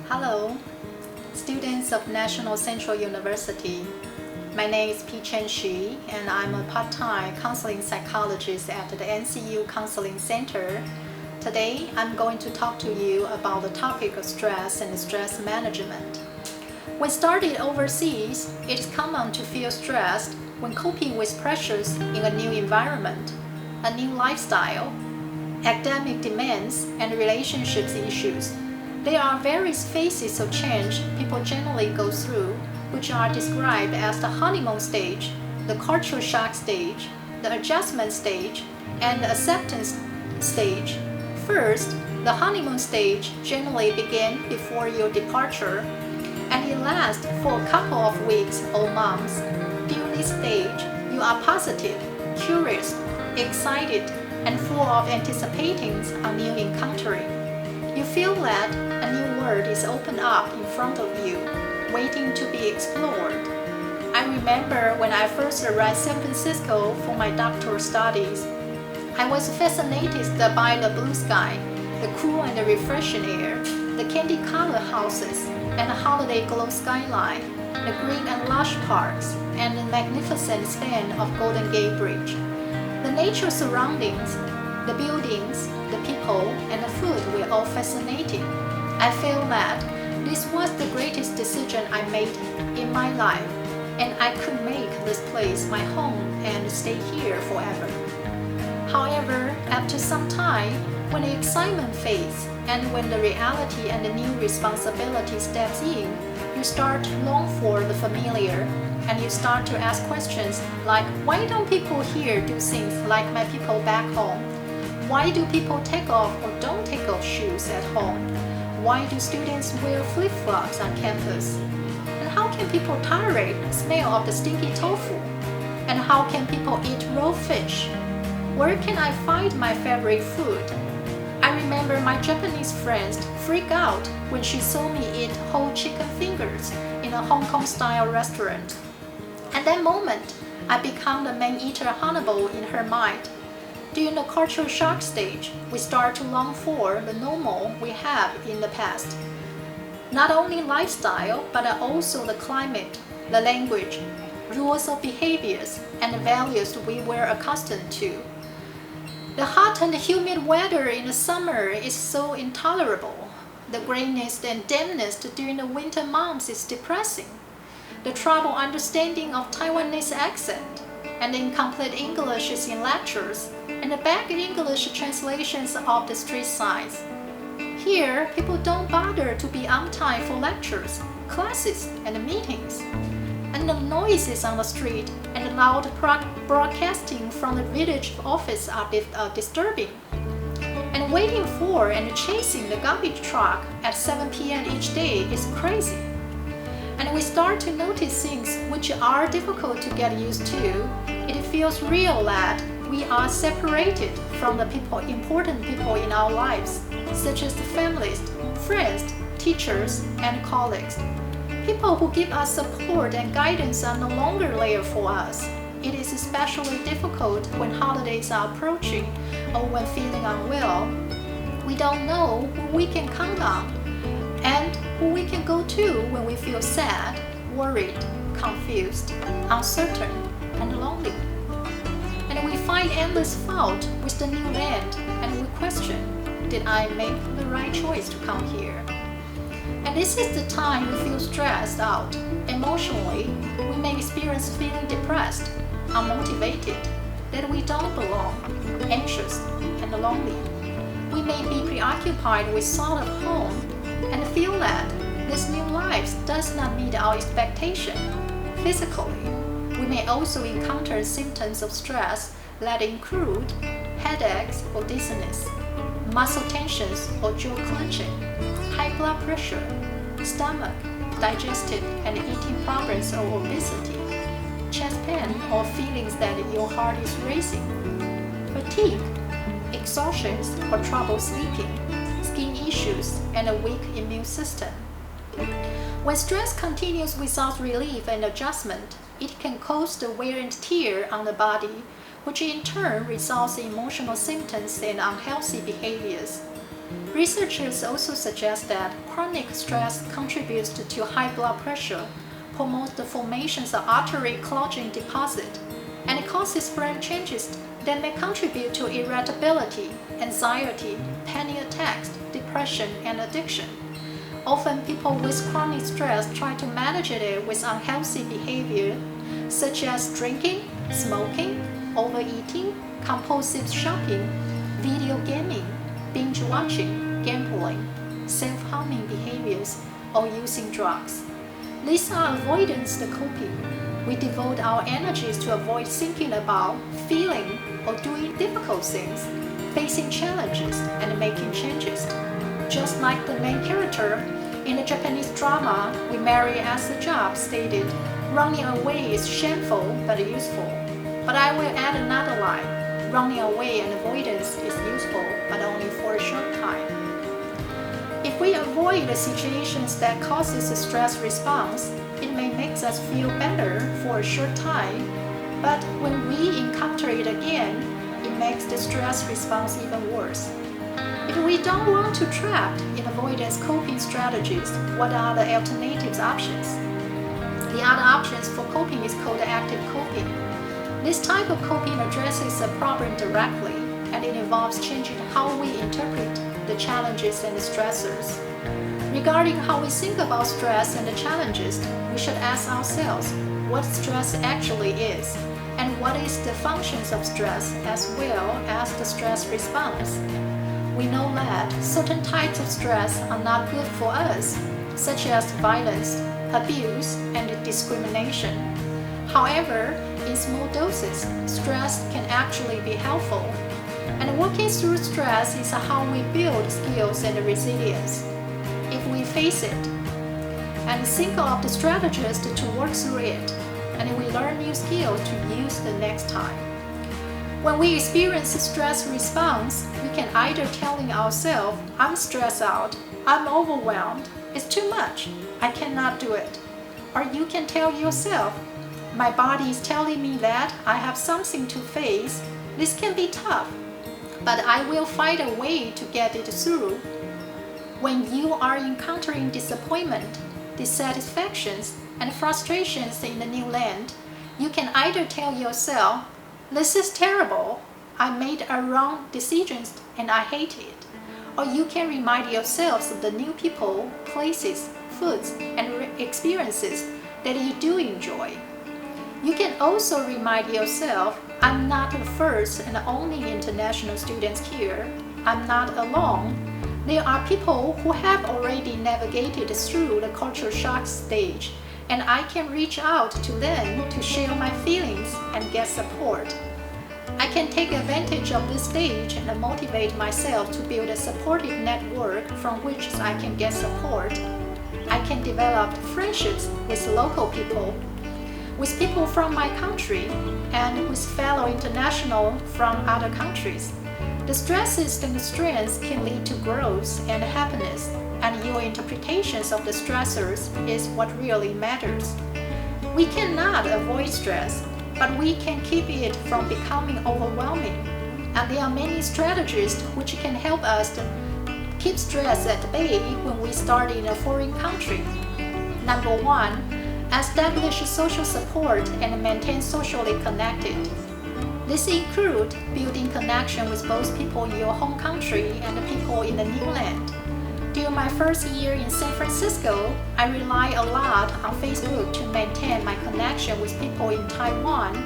Hello, students of National Central University. My name is Chen Xu, and I'm a part-time counseling psychologist at the NCU Counseling Center. Today, I'm going to talk to you about the topic of stress and stress management. When started overseas, it is common to feel stressed when coping with pressures in a new environment, a new lifestyle, academic demands, and relationships issues. There are various phases of change people generally go through, which are described as the honeymoon stage, the cultural shock stage, the adjustment stage, and the acceptance stage. First, the honeymoon stage generally begins before your departure, and it lasts for a couple of weeks or months. During this stage, you are positive, curious, excited, and full of anticipating a new encounter. You feel that a new world is opened up in front of you, waiting to be explored. I remember when I first arrived in San Francisco for my doctoral studies, I was fascinated by the blue sky, the cool and refreshing air, the candy-colored houses, and the holiday glow skyline, the green and lush parks, and the magnificent span of Golden Gate Bridge. The nature surroundings, the buildings, the people, and the food were all fascinating. I feel that this was the greatest decision I made in my life, and I could make this place my home and stay here forever. However, after some time, when the excitement fades and when the reality and the new responsibility steps in, you start to long for the familiar, and you start to ask questions like, why don't people here do things like my people back home? Why do people take off or don't take off shoes at home? Why do students wear flip-flops on campus? And how can people tolerate the smell of the stinky tofu? And how can people eat raw fish? Where can I find my favorite food? I remember my Japanese friends freak out when she saw me eat whole chicken fingers in a Hong Kong-style restaurant. At that moment, I become the man-eater Hannibal in her mind. During the cultural shock stage, we start to long for the normal we have in the past. Not only lifestyle, but also the climate, the language, rules of behaviors, and the values we were accustomed to. The hot and humid weather in the summer is so intolerable. The grayness and dampness during the winter months is depressing. The trouble understanding of Taiwanese accent, and the incomplete English in lectures, and the bad English translations of the street signs. Here, people don't bother to be on time for lectures, classes, and meetings. And the noises on the street and the loud broadcasting from the village office are disturbing. And waiting for and chasing the garbage truck at 7 p.m. each day is crazy. And we start to notice things which are difficult to get used to. It feels real that we are separated from the important people in our lives, such as the families, friends, teachers, and colleagues. People who give us support and guidance are no longer there for us. It is especially difficult when holidays are approaching or when feeling unwell. We don't know who we can count on and who we can go to when we feel sad, worried, confused, uncertain, and lonely. And we find endless fault with the new land, and we question, did I make the right choice to come here? And this is the time we feel stressed out. Emotionally, we may experience feeling depressed, unmotivated, that we don't belong, anxious, and lonely. We may be preoccupied with thought of home and feel that this new life does not meet our expectation. Physically, we may also encounter symptoms of stress that include headaches or dizziness, muscle tensions or jaw clenching, high blood pressure, stomach, digestive and eating problems or obesity, chest pain or feelings that your heart is racing, fatigue, exhaustion or trouble sleeping, skin issues, and a weak immune system. When stress continues without relief and adjustment, it can cause the wear and tear on the body, which in turn results in emotional symptoms and unhealthy behaviors. Researchers also suggest that chronic stress contributes to high blood pressure, promotes the formation of artery clogging deposit, and causes brain changes that may contribute to irritability, anxiety, panic attacks, depression, and addiction. Often people with chronic stress try to manage it with unhealthy behavior, such as drinking, smoking, overeating, compulsive shopping, video gaming, binge watching, gambling, self-harming behaviors, or using drugs. These are avoidance coping. We devote our energies to avoid thinking about, feeling, or doing difficult things, facing challenges, and making changes. Just like the main character in the Japanese drama We Marry as a Job stated, running away is shameful but useful. But I will add another line: running away and avoidance is useful, but only for a short time. If we avoid the situations that causes a stress response, it may make us feel better for a short time, but when we encounter it again, it makes the stress response even worse. If we don't want to trap in avoidance coping strategies, what are the alternative options? The other options for coping is called active coping. This type of coping addresses a problem directly, and it involves changing how we interpret the challenges and the stressors. Regarding how we think about stress and the challenges, we should ask ourselves what stress actually is, and what is the functions of stress as well as the stress response. We know that certain types of stress are not good for us, such as violence, abuse, and discrimination. However, in small doses, stress can actually be helpful. And working through stress is how we build skills and resilience. If we face it and think of the strategies to work through it, and we learn new skills to use the next time. When we experience a stress response, we can either telling ourselves, I'm stressed out, I'm overwhelmed, it's too much, I cannot do it. Or you can tell yourself, my body is telling me that I have something to face, this can be tough, but I will find a way to get it through. When you are encountering disappointment, dissatisfactions, and frustrations in the new land, you can either tell yourself, this is terrible, I made a wrong decision and I hate it. Or you can remind yourselves of the new people, places, foods, and experiences that you do enjoy. You can also remind yourself, I'm not the first and only international student here. I'm not alone. There are people who have already navigated through the culture shock stage, and I can reach out to them to share my feelings and get support. I can take advantage of this stage and motivate myself to build a supportive network from which I can get support. I can develop friendships with local people, with people from my country, and with fellow international from other countries. The stresses and the strengths can lead to growth and happiness, and your interpretations of the stressors is what really matters. We cannot avoid stress, but we can keep it from becoming overwhelming. And there are many strategies which can help us to keep stress at bay when we start in a foreign country. Number 1, establish social support and maintain socially connected. This includes building connection with both people in your home country and the people in the new land. During my first year in San Francisco, I rely a lot on Facebook to maintain my connection with people in Taiwan.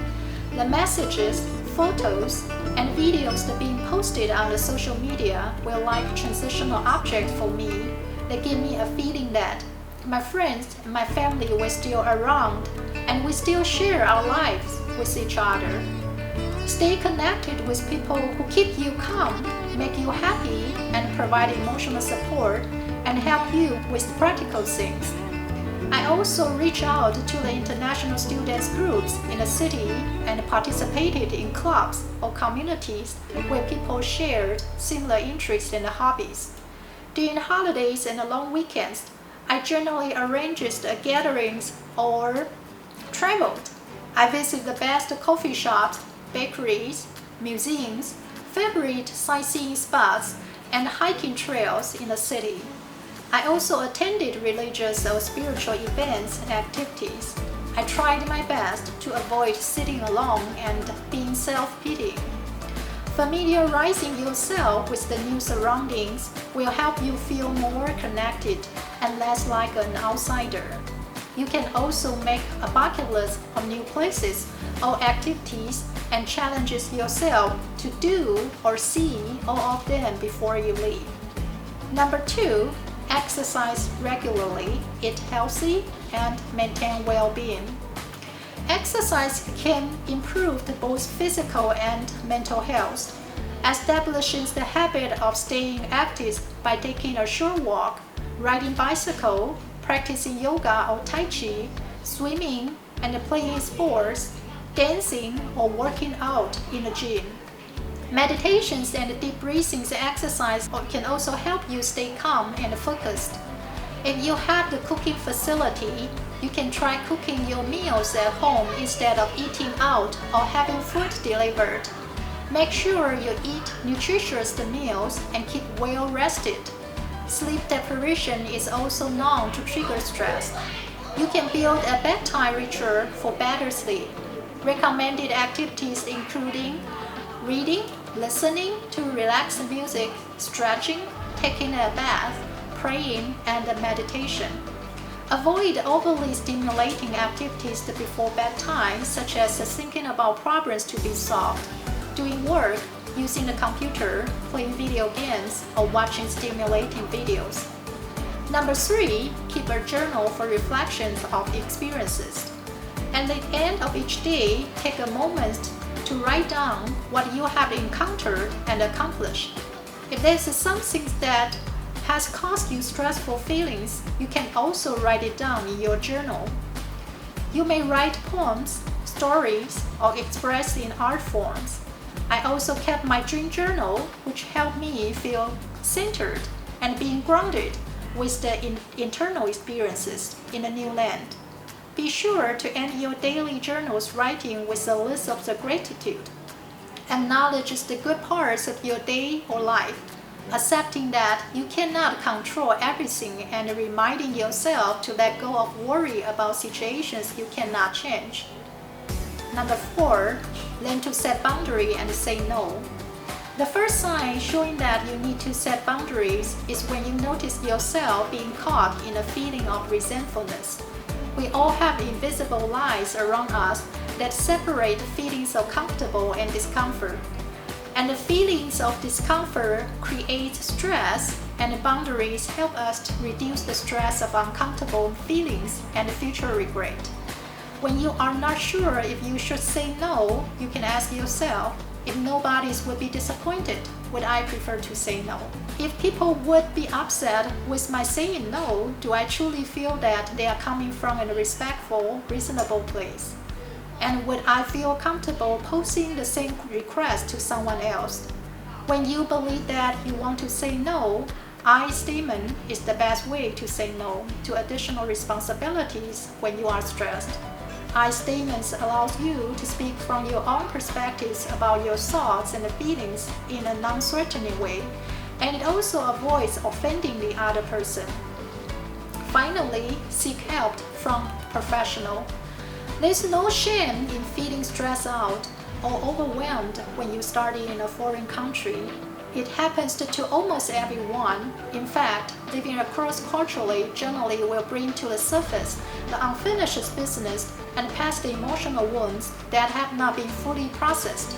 The messages, photos, and videos that are being posted on the social media were like transitional objects for me. They give me a feeling that my friends and my family were still around, and we still share our lives with each other. Stay connected with people who keep you calm, make you happy, and provide emotional support and help you with practical things. I also reach out to the international students groups in the city and participated in clubs or communities where people shared similar interests and hobbies. During holidays and long weekends, I generally arranged gatherings or traveled. I visit the best coffee shops, bakeries, museums, favorite sightseeing spots, and hiking trails in the city. I also attended religious or spiritual events and activities. I tried my best to avoid sitting alone and being self-pitying. Familiarizing yourself with the new surroundings will help you feel more connected and less like an outsider. You can also make a bucket list of new places or activities and challenges yourself to do or see all of them before you leave. Number 2, exercise regularly, eat healthy, and maintain well-being. Exercise can improve both physical and mental health. Establishing the habit of staying active by taking a short walk, riding bicycle, practicing yoga or tai chi, swimming and playing sports, dancing or working out in the gym. Meditations and deep breathing exercise can also help you stay calm and focused. If you have the cooking facility, you can try cooking your meals at home instead of eating out or having food delivered. Make sure you eat nutritious meals and keep well rested. Sleep deprivation is also known to trigger stress. You can build a bedtime ritual for better sleep. Recommended activities including reading, listening to relaxed music, stretching, taking a bath, praying, and meditation. Avoid overly stimulating activities before bedtime, such as thinking about problems to be solved, doing work, using the computer, playing video games, or watching stimulating videos. Number 3, keep a journal for reflections of experiences. At the end of each day, take a moment to write down what you have encountered and accomplished. If there's something that has caused you stressful feelings, you can also write it down in your journal. You may write poems, stories, or express in art forms. I also kept my dream journal, which helped me feel centered and being grounded with the internal experiences in a new land. Be sure to end your daily journal's writing with a list of the gratitude. Acknowledge the good parts of your day or life, accepting that you cannot control everything and reminding yourself to let go of worry about situations you cannot change. Number 4, learn to set boundaries and say no. The first sign showing that you need to set boundaries is when you notice yourself being caught in a feeling of resentfulness. We all have invisible lines around us that separate feelings of comfortable and discomfort. And the feelings of discomfort create stress, and boundaries help us to reduce the stress of uncomfortable feelings and future regret. When you are not sure if you should say no, you can ask yourself, if nobody would be disappointed, would I prefer to say no? If people would be upset with my saying no, do I truly feel that they are coming from a respectful, reasonable place? And would I feel comfortable posing the same request to someone else? When you believe that you want to say no, I statement is the best way to say no to additional responsibilities when you are stressed. I statements allows you to speak from your own perspectives about your thoughts and feelings in a non-threatening way, and it also avoids offending the other person. Finally, seek help from professional. There's no shame in feeling stressed out or overwhelmed when you study in a foreign country. It happens to almost everyone. In fact, living across culturally generally will bring to the surface the unfinished business and past emotional wounds that have not been fully processed.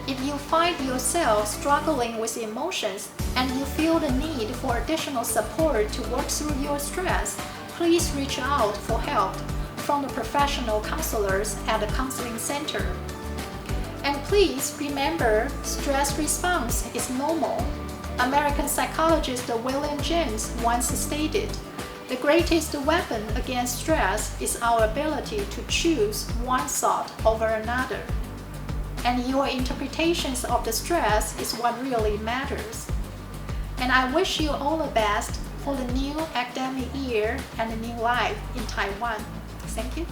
If you find yourself struggling with emotions and you feel the need for additional support to work through your stress, please reach out for help from the professional counselors at the counseling center. And please remember, stress response is normal. American psychologist William James once stated, "The greatest weapon against stress is our ability to choose one thought over another." And your interpretations of the stress is what really matters. And I wish you all the best for the new academic year and the new life in Taiwan. Thank you.